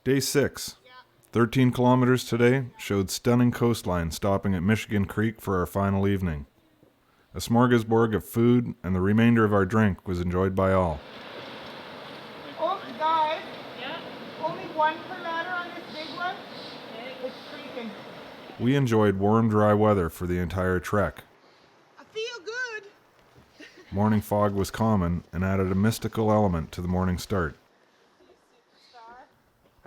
Day 6. 13 kilometers today showed stunning coastline stopping at Michigan Creek for our final evening. A smorgasbord of food and the remainder of our drink was enjoyed by all. Oh, guys. Yeah. Only one per ladder on this big one. It's creaking. We enjoyed warm, dry weather for the entire trek. I feel good. Morning fog was common and added a mystical element to the morning start.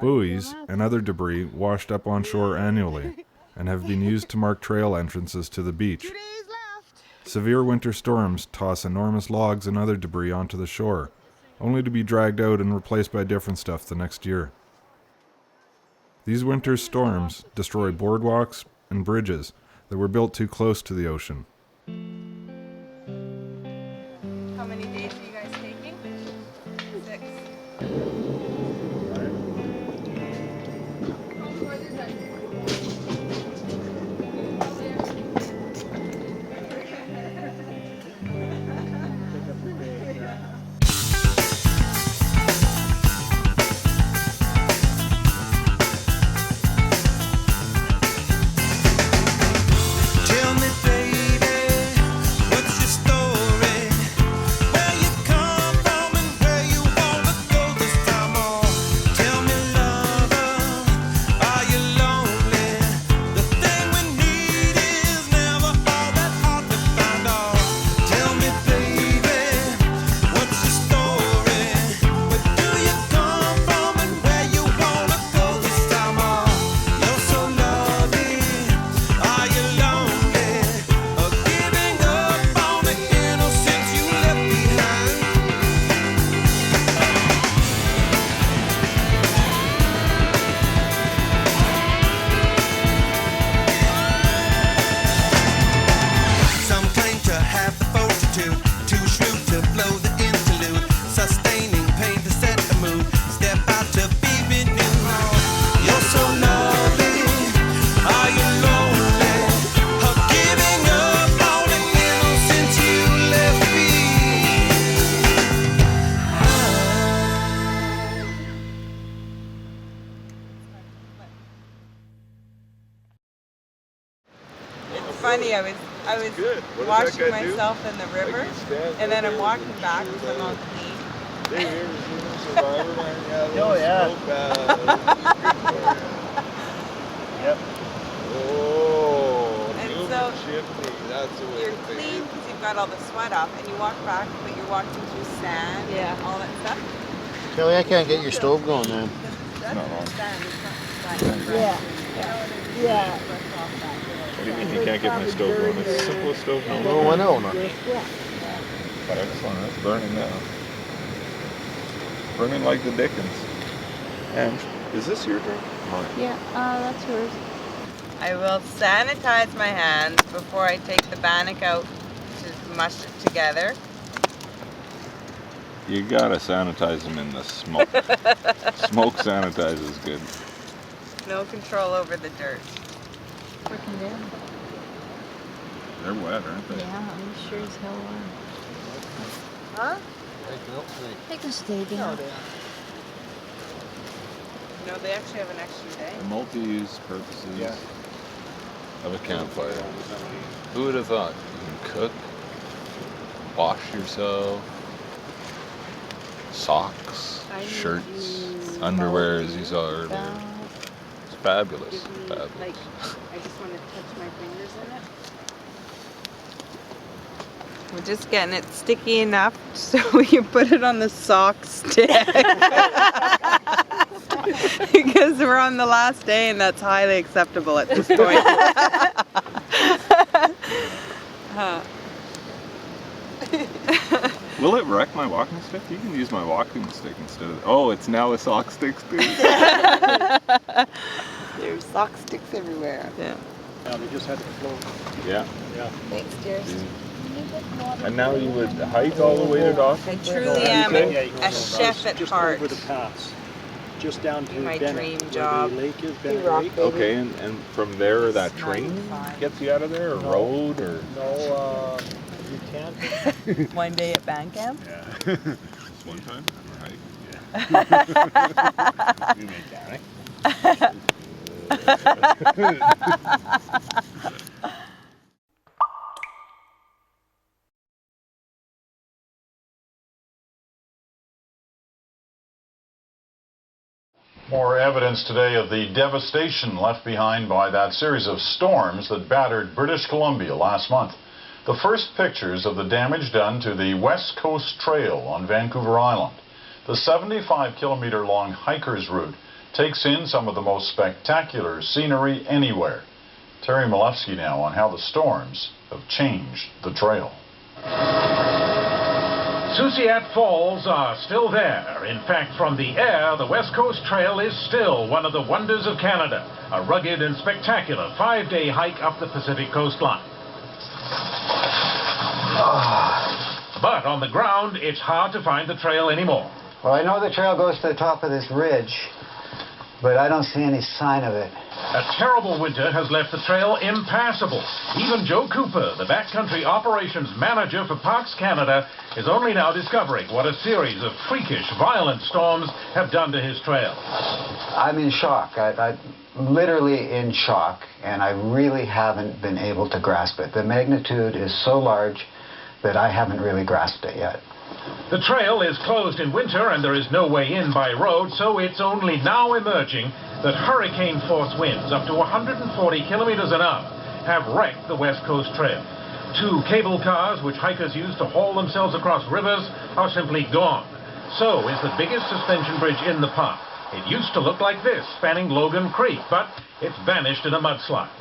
Buoys and other debris washed up on shore annually and have been used to mark trail entrances to the beach. 2 days left. Severe winter storms toss enormous logs and other debris onto the shore, only to be dragged out and replaced by different stuff the next year. These winter storms destroy boardwalks and bridges that were built too close to the ocean. How many days are you guys taking? 6. Tell me, baby, what's your story? Where you come from and where you wanna go this time on? Tell me, lover, are you lonely? The thing we need is never all that hard to find out. Tell me, baby, what's your story? Where do you come from and where you wanna go this time on? You're so lovely. Are you lonely or giving up on the innocence you left behind? Some claim to have the fortitude, too shrewd to blow the interlude, sustaining pain to set the mood, step out to be renewed. You're so lovely. Are you lonely or giving up on the innocence you left It's funny, I was Good. What does that washing guy do? myself in the river, and then I'm walking back because I'm all clean. Hey, you ever seen the Survivor, man? Yeah, Oh, yeah. So bad. Yep. Oh, And Newman so chimney. That's the way You're to think. clean because you've got all the sweat off, and you walk back, but you're walking through sand and all that stuff. Kelly, I can't get your stove going, man. That's not on. sand, it's not sand. Yeah. Yeah. What do you mean you can't get my stove going? It's the simplest stove in the Oh, world. I know. No. But excellent. It's burning now. Burning like the Dickens. And is this your drink? Mine. Yeah, that's yours. I will sanitize my hands before I take the bannock out to mush it together. You gotta sanitize them in the smoke. Smoke sanitizes good. No control over the dirt. Working down. They're wet, aren't they? Yeah, I'm sure as hell are. Huh? They can stay down. No, they actually have an extra day. The multi-use purposes of a campfire. Who would have thought? You can cook, wash yourself, socks, shirts, underwear, as you saw earlier. It's fabulous. Fabulous. I just want to touch my fingers in it. We're just getting it sticky enough so we can put it on the sock stick. Because we're on the last day and that's highly acceptable at this point. Will it wreck my walking stick? You can use my walking stick instead of. Oh, it's now a sock stick too. There's sock sticks everywhere. Yeah. Yeah, they just had to float. Yeah. Yeah. Thanks, dearest. And now you would hike all the way to Dawson? I truly am Yeah, you go a on. chef at Just heart. over the pass. Just down to My Bennett, dream where job. the lake is, Bennett rock Lake. baby. Okay, and from there that train 95. gets you out of there, or No. road, or? No, you can't. One day at band camp. Yeah. Just one time? Or hike? Yeah. You made Danny. More evidence today of the devastation left behind by that series of storms that battered British Columbia last month. The first pictures of the damage done to the West Coast Trail on Vancouver Island. The 75-kilometer-long hiker's route takes in some of the most spectacular scenery anywhere. Terry Malewski now on how the storms have changed the trail. Susiat Falls are still there. In fact, from the air, the West Coast Trail is still one of the wonders of Canada. A rugged and spectacular 5-day hike up the Pacific coastline. But on the ground, it's hard to find the trail anymore. Well, I know the trail goes to the top of this ridge, but I don't see any sign of it. A terrible winter has left the trail impassable. Even Joe Cooper, the backcountry operations manager for Parks Canada, is only now discovering what a series of freakish, violent storms have done to his trail. I'm in shock. I'm literally in shock, and I really haven't been able to grasp it. The magnitude is so large that I haven't really grasped it yet. The trail is closed in winter and there is no way in by road, so it's only now emerging that hurricane-force winds up to 140 kilometers an hour have wrecked the West Coast Trail. 2 cable cars, which hikers use to haul themselves across rivers, are simply gone. So is the biggest suspension bridge in the park. It used to look like this, spanning Logan Creek, but it's vanished in a mudslide.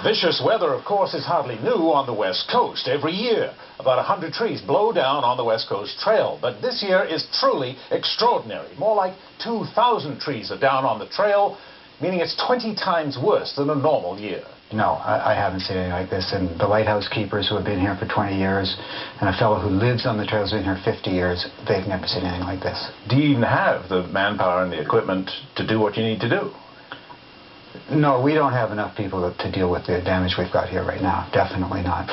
Vicious weather, of course, is hardly new on the West Coast. Every year, about 100 trees blow down on the West Coast Trail. But this year is truly extraordinary. More like 2,000 trees are down on the trail, meaning it's 20 times worse than a normal year. No, I haven't seen anything like this. And the lighthouse keepers who have been here for 20 years, and a fellow who lives on the trail who's been here 50 years, they've never seen anything like this. Do you even have the manpower and the equipment to do what you need to do? No, we don't have enough people to deal with the damage we've got here right now. Definitely not.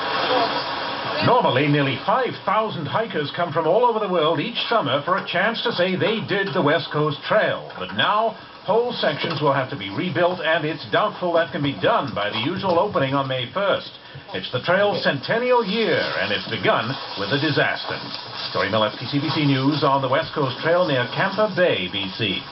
Normally, nearly 5,000 hikers come from all over the world each summer for a chance to say they did the West Coast Trail. But now, whole sections will have to be rebuilt, and it's doubtful that can be done by the usual opening on May 1st. It's the trail's centennial year, and it's begun with a disaster. Terry Malewski, CBC News on the West Coast Trail near Camper Bay, BC.